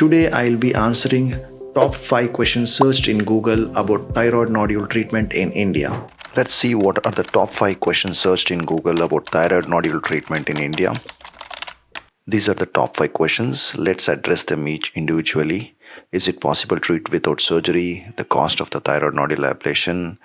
Today I'll be answering top 5 questions searched in Google about thyroid nodule treatment in India. Let's see what are the top 5 questions searched in Google about thyroid nodule treatment in India. These are the top 5 questions. Let's address them each individually. Is it possible to treat without surgery? The cost of the thyroid nodule ablation,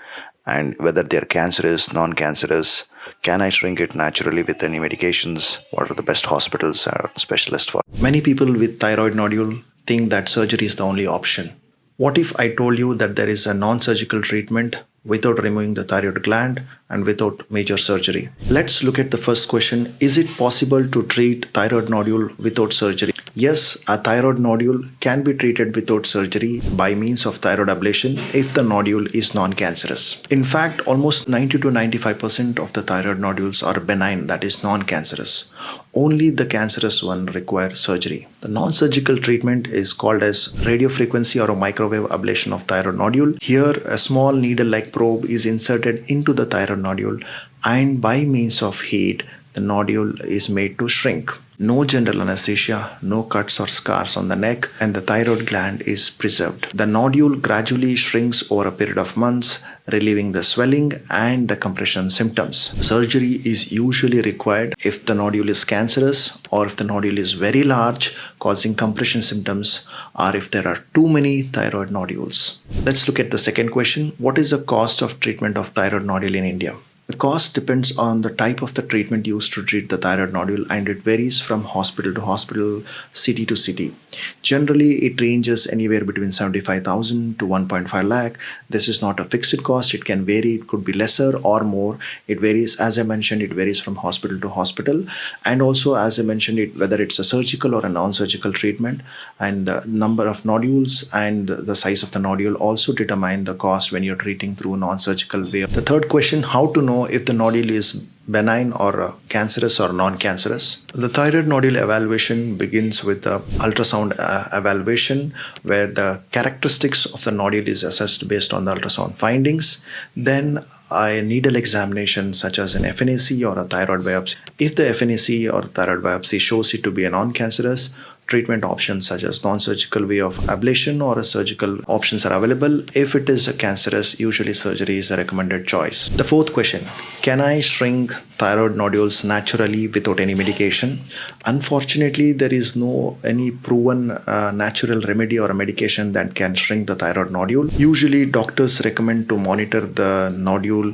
and whether they are cancerous, non-cancerous. Can I shrink it naturally with any medications? What are the best hospitals or specialists for? Many people with thyroid nodule think that surgery is the only option. What if I told you that there is a non-surgical treatment without removing the thyroid gland and without major surgery? Let's look at the first question. Is it possible to treat thyroid nodule without surgery? Yes, a thyroid nodule can be treated without surgery by means of thyroid ablation if the nodule is non-cancerous. In fact, almost 90 to 95% of the thyroid nodules are benign, that is non-cancerous. Only the cancerous one require surgery. The non-surgical treatment is called as radiofrequency or a microwave ablation of thyroid nodule. Here, a small needle-like probe is inserted into the thyroid nodule, and by means of heat, the nodule is made to shrink. No general anesthesia, no cuts or scars on the neck, and the thyroid gland is preserved. The nodule gradually shrinks over a period of months, relieving the swelling and the compression symptoms. Surgery is usually required if the nodule is cancerous, or if the nodule is very large, causing compression symptoms, or if there are too many thyroid nodules. Let's look at the second question. What is the cost of treatment of thyroid nodule in India? The cost depends on the type of the treatment used to treat the thyroid nodule, and it varies from hospital to hospital, city to city. Generally, it ranges anywhere between 75,000 to 1.5 lakh. This is not a fixed cost. It can vary. It could be lesser or more. It varies. As I mentioned, it varies from hospital to hospital. And also, as I mentioned, whether it's a surgical or a non-surgical treatment, and the number of nodules and the size of the nodule also determine the cost when you're treating through non-surgical way. The third question, how to know if the nodule is benign or cancerous or non-cancerous? The thyroid nodule evaluation begins with the ultrasound evaluation, where the characteristics of the nodule is assessed based on the ultrasound findings. Then a needle examination such as an FNAC or a thyroid biopsy. If the FNAC or thyroid biopsy shows it to be a non-cancerous, treatment options such as non-surgical way of ablation or a surgical options are available. If it is a cancerous, usually surgery is a recommended choice. The fourth question, can I shrink thyroid nodules naturally without any medication? Unfortunately, there is no any proven natural remedy or a medication that can shrink the thyroid nodule. Usually, doctors recommend to monitor the nodule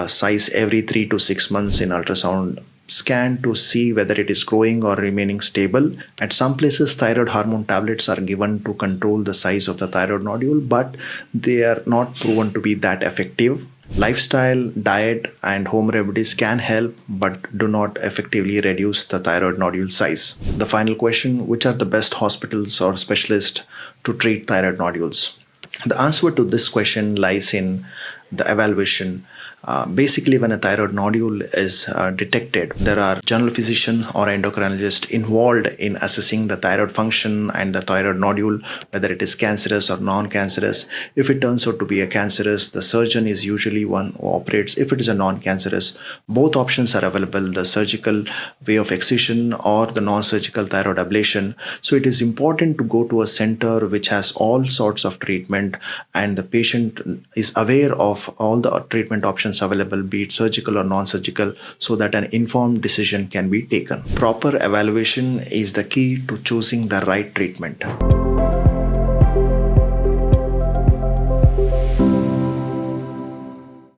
size every 3 to 6 months in ultrasound scan to see whether it is growing or remaining stable. At some places, thyroid hormone tablets are given to control the size of the thyroid nodule, but they are not proven to be that effective. Lifestyle, diet, and home remedies can help, but do not effectively reduce the thyroid nodule size. The final question, which are the best hospitals or specialists to treat thyroid nodules? The answer to this question lies in the evaluation. Basically, when a thyroid nodule is detected, there are general physician or endocrinologist involved in assessing the thyroid function and the thyroid nodule, whether it is cancerous or non-cancerous. If it turns out to be a cancerous, the surgeon is usually one who operates. If it is a non-cancerous, both options are available, the surgical way of excision or the non-surgical thyroid ablation. So it is important to go to a center which has all sorts of treatment, and the patient is aware of all the treatment options available, be it surgical or non-surgical, so that an informed decision can be taken. Proper evaluation is the key to choosing the right treatment.